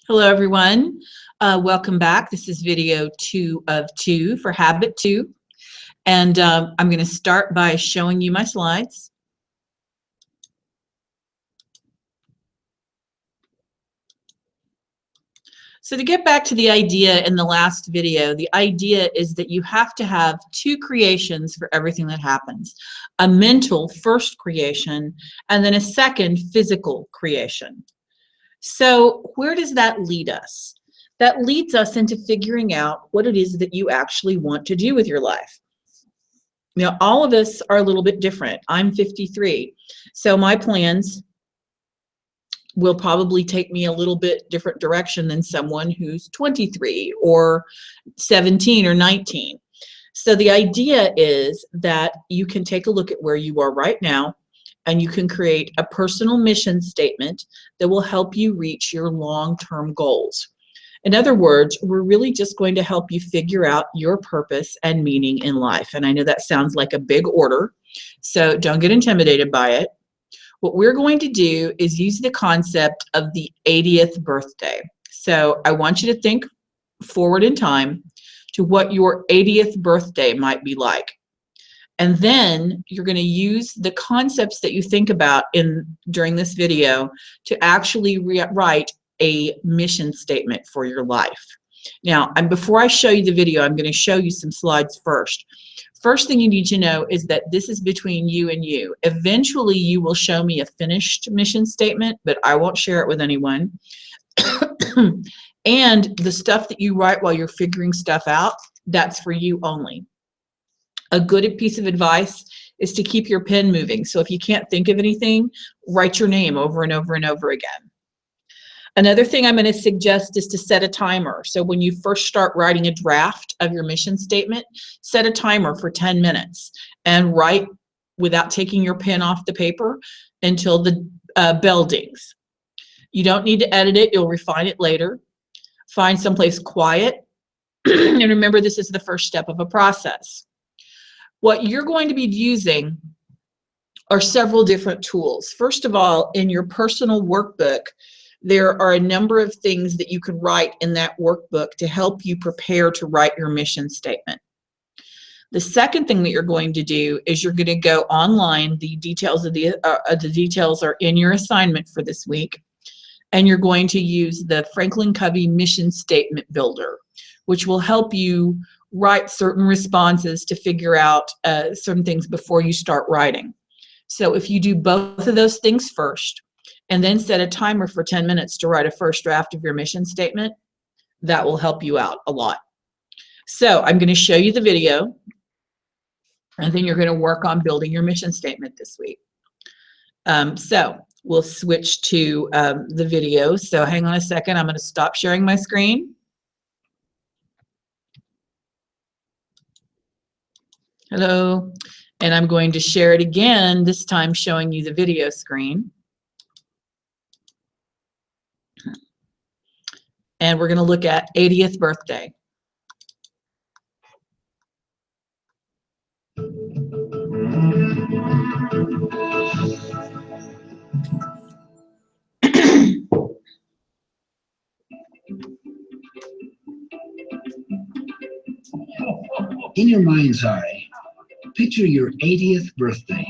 Hello, everyone. Welcome back. This is video 2 of 2 for Habit 2. And I'm going to start by showing you my slides. So to get back to the idea in the last video, the idea is that you have to have 2 creations for everything that happens. A mental first creation and then a second physical creation. So where does that lead us? That leads us into figuring out what it is that you actually want to do with your life. Now, all of us are a little bit different. I'm 53, so my plans will probably take me a little bit different direction than someone who's 23 or 17 or 19. So the idea is that you can take a look at where you are right now, and you can create a personal mission statement that will help you reach your long-term goals. In other words, we're really just going to help you figure out your purpose and meaning in life. And I know that sounds like a big order, so don't get intimidated by it. What we're going to do is use the concept of the 80th birthday. So I want you to think forward in time to what your 80th birthday might be like. And then you're going to use the concepts that you think about during this video to actually write a mission statement for your life. Now, before I show you the video, I'm going to show you some slides first. First thing you need to know is that this is between you and you. Eventually, you will show me a finished mission statement, but I won't share it with anyone. And the stuff that you write while you're figuring stuff out, that's for you only. A good piece of advice is to keep your pen moving. So if you can't think of anything, write your name over and over and over again. Another thing I'm going to suggest is to set a timer. So when you first start writing a draft of your mission statement, set a timer for 10 minutes and write without taking your pen off the paper until the bell dings. You don't need to edit it. You'll refine it later. Find someplace quiet. And remember, this is the first step of a process. What you're going to be using are several different tools. First of all, in your personal workbook, there are a number of things that you can write in that workbook to help you prepare to write your mission statement. The second thing that you're going to do is you're going to go online. The details of the details are in your assignment for this week, and you're going to use the Franklin Covey Mission Statement Builder, which will help you write certain responses to figure out certain things before you start writing. So if you do both of those things first, and then set a timer for 10 minutes to write a first draft of your mission statement, that will help you out a lot. So I'm going to show you the video, and then you're going to work on building your mission statement this week. So we'll switch to the video. So hang on a second. I'm going to stop sharing my screen. Hello. And I'm going to share it again, this time showing you the video screen. And we're going to look at 80th birthday. In your mind's eye, picture your 80th birthday.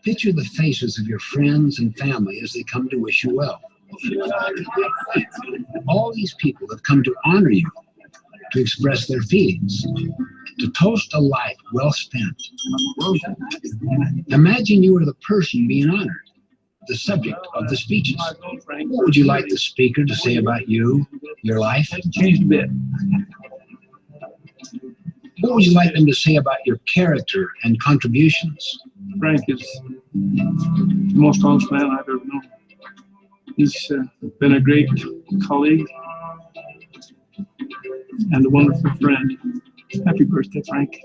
Picture the faces of your friends and family as they come to wish you well. All these people have come to honor you, to express their feelings, to toast a life well spent. Imagine you are the person being honored, the subject of the speeches. What would you like the speaker to say about you, your life? Changed a bit. What would you like them to say about your character and contributions? Frank is the most honest man I've ever known. He's been a great colleague and a wonderful friend. Happy birthday, Frank.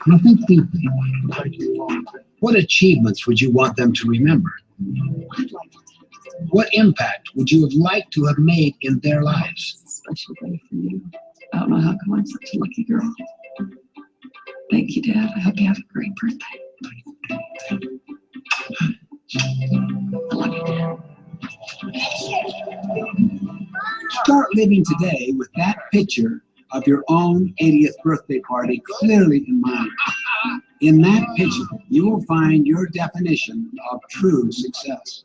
Now think deeply. What achievements would you want them to remember? What impact would you have liked to have made in their lives? Special day for you. I don't know how come I'm such a lucky girl. Thank you, Dad. I hope you have a great birthday. Start living today with that picture of your own 80th birthday party clearly in mind. In that picture, you will find your definition of true success.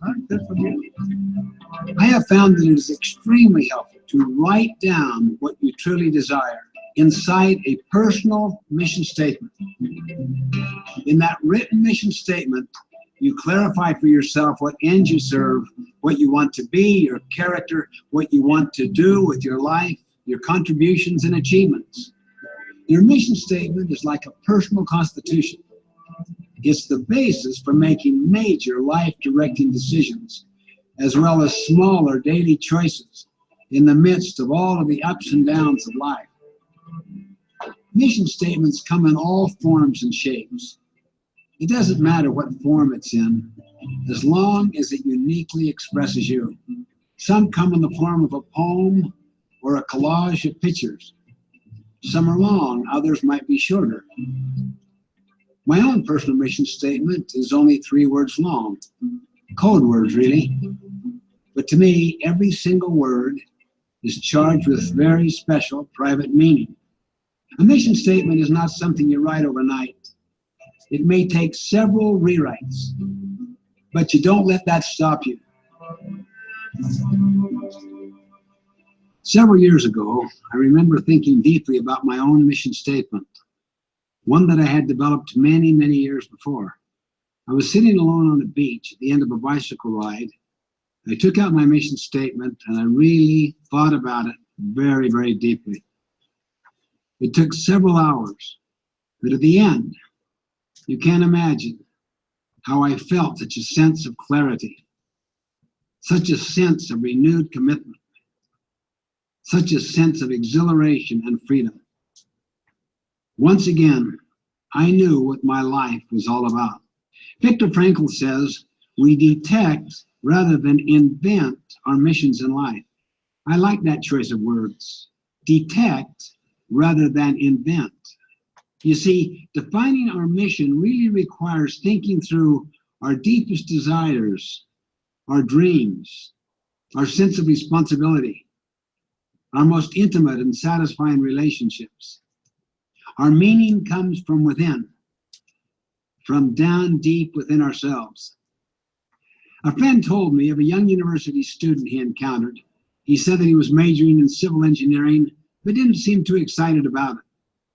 I have found that it is extremely helpful to write down what you truly desire inside a personal mission statement. In that written mission statement, you clarify for yourself what ends you serve, what you want to be, your character, what you want to do with your life, your contributions and achievements. Your mission statement is like a personal constitution. It's the basis for making major life-directing decisions, as well as smaller daily choices in the midst of all of the ups and downs of life. Mission statements come in all forms and shapes. It doesn't matter what form it's in, as long as it uniquely expresses you. Some come in the form of a poem or a collage of pictures. Some are long, others might be shorter. My own personal mission statement is only 3 words long. Code words, really. But to me, every single word is charged with very special private meaning. A mission statement is not something you write overnight. It may take several rewrites, but you don't let that stop you. Several years ago, I remember thinking deeply about my own mission statement, one that I had developed many, many years before. I was sitting alone on the beach at the end of a bicycle ride. I took out my mission statement and I really thought about it very, very deeply. It took several hours, but at the end, you can't imagine how I felt such a sense of clarity, such a sense of renewed commitment, such a sense of exhilaration and freedom. Once again, I knew what my life was all about. Viktor Frankl says, we detect rather than invent our missions in life. I like that choice of words. Detect rather than invent. You see, defining our mission really requires thinking through our deepest desires, our dreams, our sense of responsibility, our most intimate and satisfying relationships. Our meaning comes from within, from down deep within ourselves. A friend told me of a young university student he encountered. He said that he was majoring in civil engineering, but didn't seem too excited about it.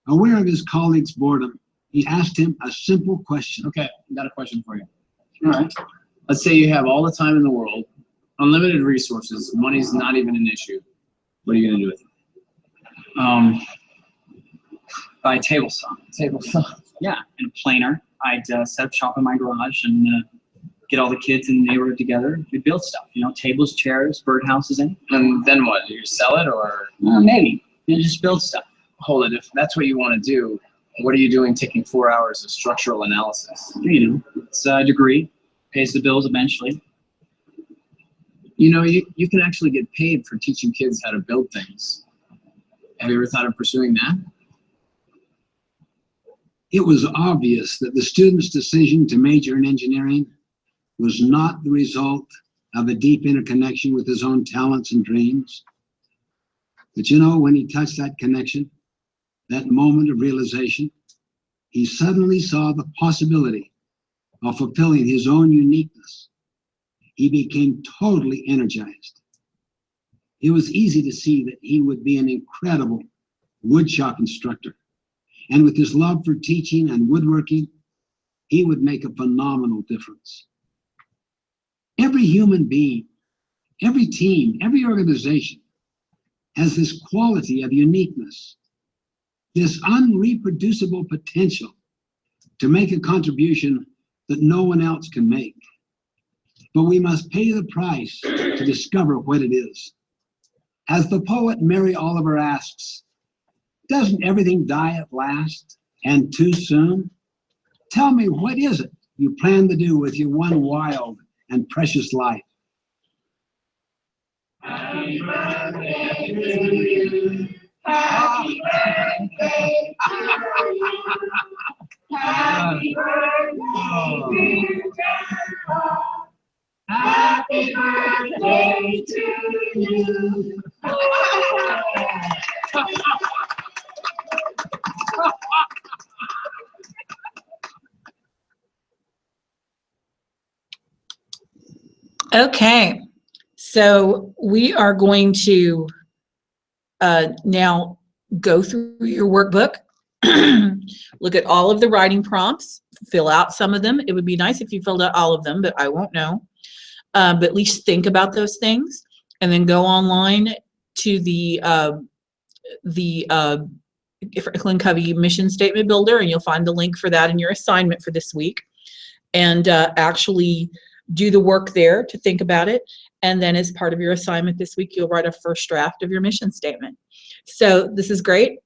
Aware of his colleagues' boredom, he asked him a simple question. Okay, I got a question for you. All right. Let's say you have all the time in the world, unlimited resources, money's not even an issue. What are you gonna do with it? Buy a table saw. Table saw. Yeah, and a planer. I'd set up shop in my garage and get all the kids in the neighborhood together. We'd build stuff, you know, tables, chairs, birdhouses, And then what? Do you sell it or maybe. You know, just build stuff. hold it? If that's what you want to do, what are you doing taking 4 hours of structural analysis? You know, it's a degree, pays the bills eventually. You know, you can actually get paid for teaching kids how to build things. Have you ever thought of pursuing that? It was obvious that the student's decision to major in engineering was not the result of a deep interconnection with his own talents and dreams. But you know, when he touched that connection, that moment of realization, he suddenly saw the possibility of fulfilling his own uniqueness. He became totally energized. It was easy to see that he would be an incredible woodshop instructor. And with his love for teaching and woodworking, he would make a phenomenal difference. Every human being, every team, every organization has this quality of uniqueness, this unreproducible potential to make a contribution that no one else can make. But we must pay the price to discover what it is. As the poet Mary Oliver asks, doesn't everything die at last and too soon? Tell me, what is it you plan to do with your one wild and precious life? Happy birthday to you. Happy birthday to you. Happy birthday, dear Grandpa. Happy birthday to you. Okay, so we are going to now go through your workbook, look at all of the writing prompts, fill out some of them. It would be nice if you filled out all of them, but I won't know. But at least think about those things, and then go online to the Franklin Covey Mission Statement Builder, and you'll find the link for that in your assignment for this week, and actually do the work there to think about it. And then as part of your assignment this week, you'll write a first draft of your mission statement. So this is great.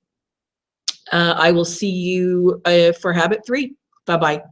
I will see you for Habit 3. Bye-bye.